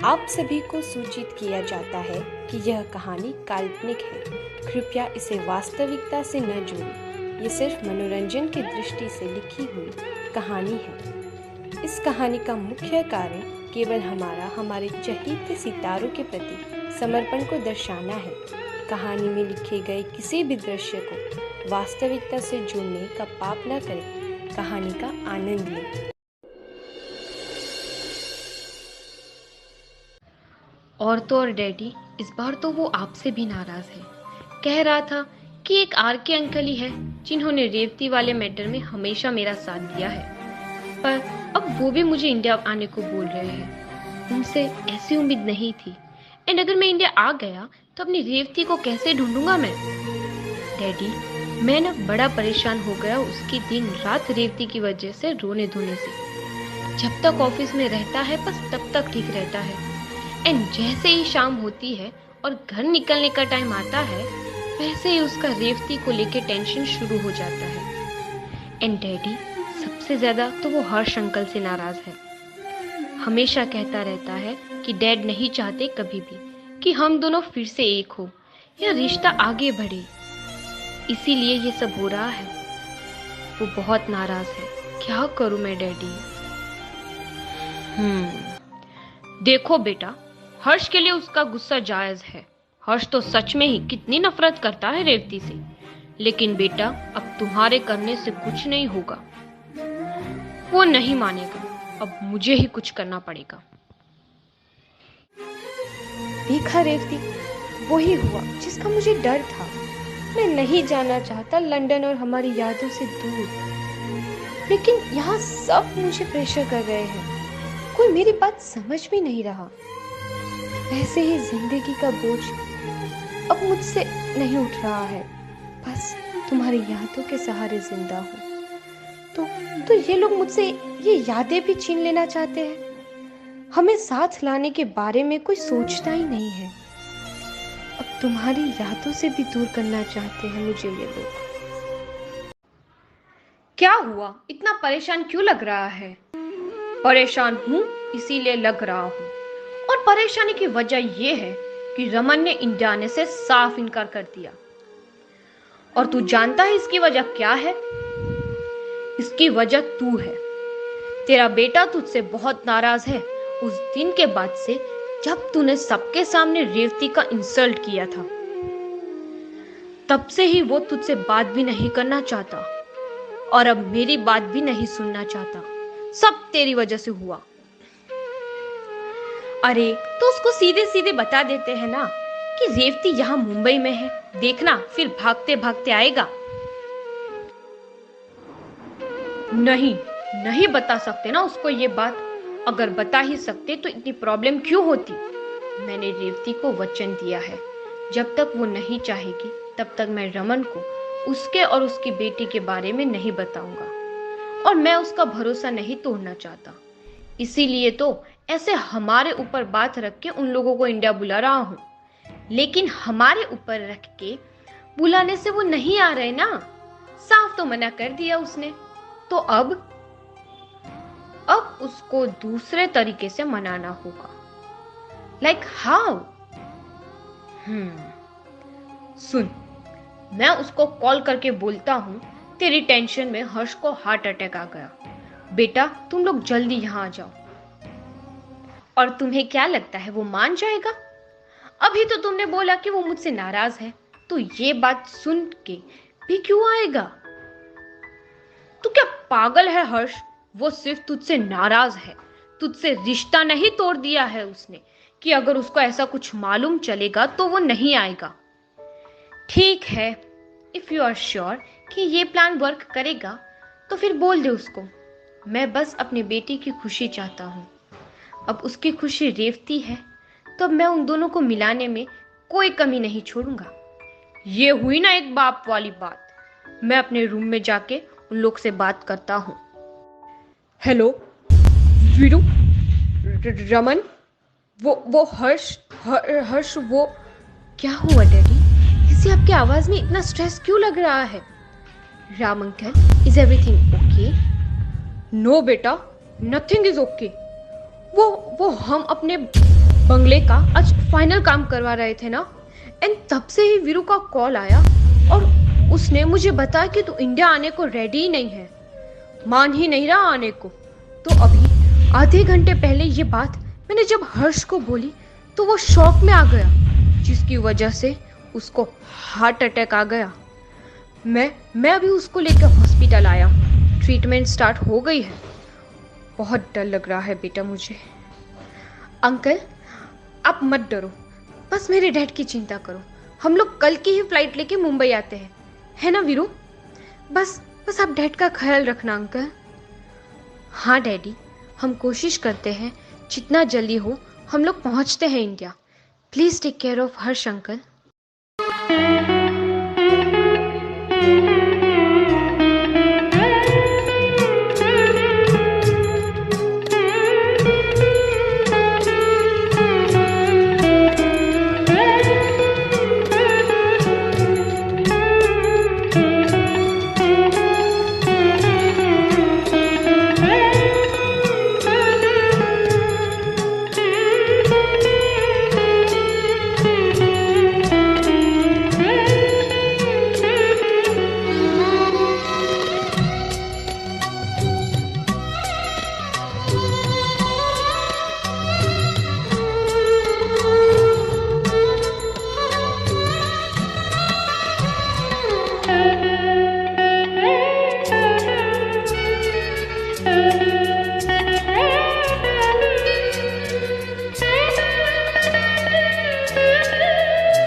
आप सभी को सूचित किया जाता है कि यह कहानी काल्पनिक है। कृपया इसे वास्तविकता से न जोड़ें। ये सिर्फ मनोरंजन की दृष्टि से लिखी हुई कहानी है। इस कहानी का मुख्य कारण केवल हमारे चहेते सितारों के प्रति समर्पण को दर्शाना है। कहानी में लिखे गए किसी भी दृश्य को वास्तविकता से जोड़ने का पाप न करें। कहानी का आनंद लें। और तो और डैडी, इस बार तो वो आपसे भी नाराज है। कह रहा था कि एक आर के अंकल ही है जिन्होंने रेवती वाले मैटर में हमेशा मेरा साथ दिया है, पर अब वो भी मुझे इंडिया आने को बोल रहे हैं। उनसे ऐसी उम्मीद नहीं थी। एंड अगर मैं इंडिया आ गया तो अपनी रेवती को कैसे ढूंढूंगा मैं? डैडी, मैं ना बड़ा परेशान हो गया उसकी दिन रात रेवती की वजह से रोने धोने से। जब तक ऑफिस में रहता है बस तब तक ठीक रहता है, एंड जैसे ही शाम होती है और घर निकलने का टाइम आता है वैसे ही उसका रेवती को लेके टेंशन शुरू हो जाता है। एंड डैडी, सबसे ज्यादा तो वो हर्ष अंकल से नाराज है। हमेशा कहता रहता है कि डैड नहीं चाहते कभी भी कि हम दोनों फिर से एक हो या रिश्ता आगे बढ़े, इसीलिए ये सब हो रहा है। वो बहुत नाराज है। क्या करूं मैं डैडी? देखो बेटा, हर्ष के लिए उसका गुस्सा जायज है। हर्ष तो सच में ही कितनी नफरत करता है रेवती से। लेकिन बेटा, अब तुम्हारे करने से कुछ नहीं होगा। वो नहीं मानेगा। अब मुझे ही कुछ करना पड़ेगा। देखा रेवती, वही हुआ जिसका मुझे डर था। मैं नहीं जाना चाहता लंदन और हमारी यादों से दूर, लेकिन यहाँ सब मुझे प्रेशर कर रहे हैं। कोई मेरी बात समझ भी नहीं रहा। वैसे ही जिंदगी का बोझ अब मुझसे नहीं उठ रहा है। बस तुम्हारी यादों के सहारे जिंदा हूँ। तो ये लोग मुझसे ये यादें भी छीन लेना चाहते हैं। हमें साथ लाने के बारे में कोई सोचता ही नहीं है। अब तुम्हारी यादों से भी दूर करना चाहते हैं मुझे ये लोग। क्या हुआ? इतना परेशान क्यों लग रहा है? परेशान हूँ इसीलिए लग रहा हूँ, और परेशानी की वजह यह है कि रमन ने इंडिया आने से साफ इनकार कर दिया। और तू जानता है इसकी वजह क्या है? इसकी वजह तू है। तेरा बेटा तुझसे बहुत नाराज है उस दिन के बाद से जब तूने सबके सामने रेवती का इंसल्ट किया था। तब से ही वो तुझसे बात भी नहीं करना चाहता और अब मेरी बात भी नहीं सुनना चाहता। सब तेरी वजह से हुआ। अरे तो उसको सीधे सीधे बता देते हैं ना कि रेवती यहाँ मुंबई में है, देखना फिर भागते भागते आएगा। नहीं बता सकते ना उसको ये बात। अगर बता ही सकते तो इतनी प्रॉब्लम क्यों होती? मैंने रेवती को वचन दिया है, जब तक वो नहीं चाहेगी तब तक मैं रमन को उसके और उसकी बेटी के बारे में नहीं बताऊंगा। और मैं उसका भरोसा नहीं तोड़ना चाहता, इसीलिए तो ऐसे हमारे ऊपर बात रख के उन लोगों को इंडिया बुला रहा हूं। लेकिन हमारे ऊपर रख के बुलाने से वो नहीं आ रहे ना। साफ तो मना कर दिया उसने। तो अब उसको दूसरे तरीके से मनाना होगा। Like how? सुन, मैं उसको कॉल करके बोलता हूँ तेरी टेंशन में हर्ष को हार्ट अटैक आ गया। बेटा, तुम लोग जल्दी यहाँ आ जाओ। और तुम्हें क्या लगता है वो मान जाएगा? अभी तो तुमने बोला कि वो मुझसे नाराज है, तो ये बात सुन के भी क्यों आएगा? तू क्या पागल है हर्ष? वो सिर्फ तुझसे नाराज है, तुझसे रिश्ता नहीं तोड़ दिया है उसने कि अगर उसको ऐसा कुछ मालूम चलेगा तो वो नहीं आएगा। ठीक है, इफ यू आर श्योर कि ये प्लान वर्क करेगा तो फिर बोल दे उसको। मैं बस अपनी बेटी की खुशी चाहता हूँ। अब उसकी खुशी रेवती है तो अब मैं उन दोनों को मिलाने में कोई कमी नहीं छोड़ूंगा। ये हुई ना एक बाप वाली बात। मैं अपने रूम में जाके उन लोग से बात करता हूँ। हेलो वीरू, रमन, वो हर्ष वो क्या हुआ डैडी? इसे आपकी आवाज में इतना स्ट्रेस क्यों लग रहा है? Ram uncle, is everything okay? No बेटा, नथिंग इज ओके। वो हम अपने बंगले का आज फाइनल काम करवा रहे थे ना, एंड तब से ही वीरू का कॉल आया और उसने मुझे बताया कि तू इंडिया आने को रेडी ही नहीं है, मान ही नहीं रहा आने को। तो अभी आधे घंटे पहले ये बात मैंने जब हर्ष को बोली तो वो शॉक में आ गया, जिसकी वजह से उसको हार्ट अटैक आ गया। मैं अभी उसको लेकर हॉस्पिटल आया, ट्रीटमेंट स्टार्ट हो गई है। बहुत डर लग रहा है बेटा मुझे। अंकल आप मत डरो, बस मेरे डैड की चिंता करो। हम लोग कल की ही फ्लाइट लेके मुंबई आते हैं, है ना वीरू? बस आप डैड का ख्याल रखना अंकल। हाँ डैडी, हम कोशिश करते हैं जितना जल्दी हो हम लोग पहुंचते हैं India. Please take care of Harsh uncle.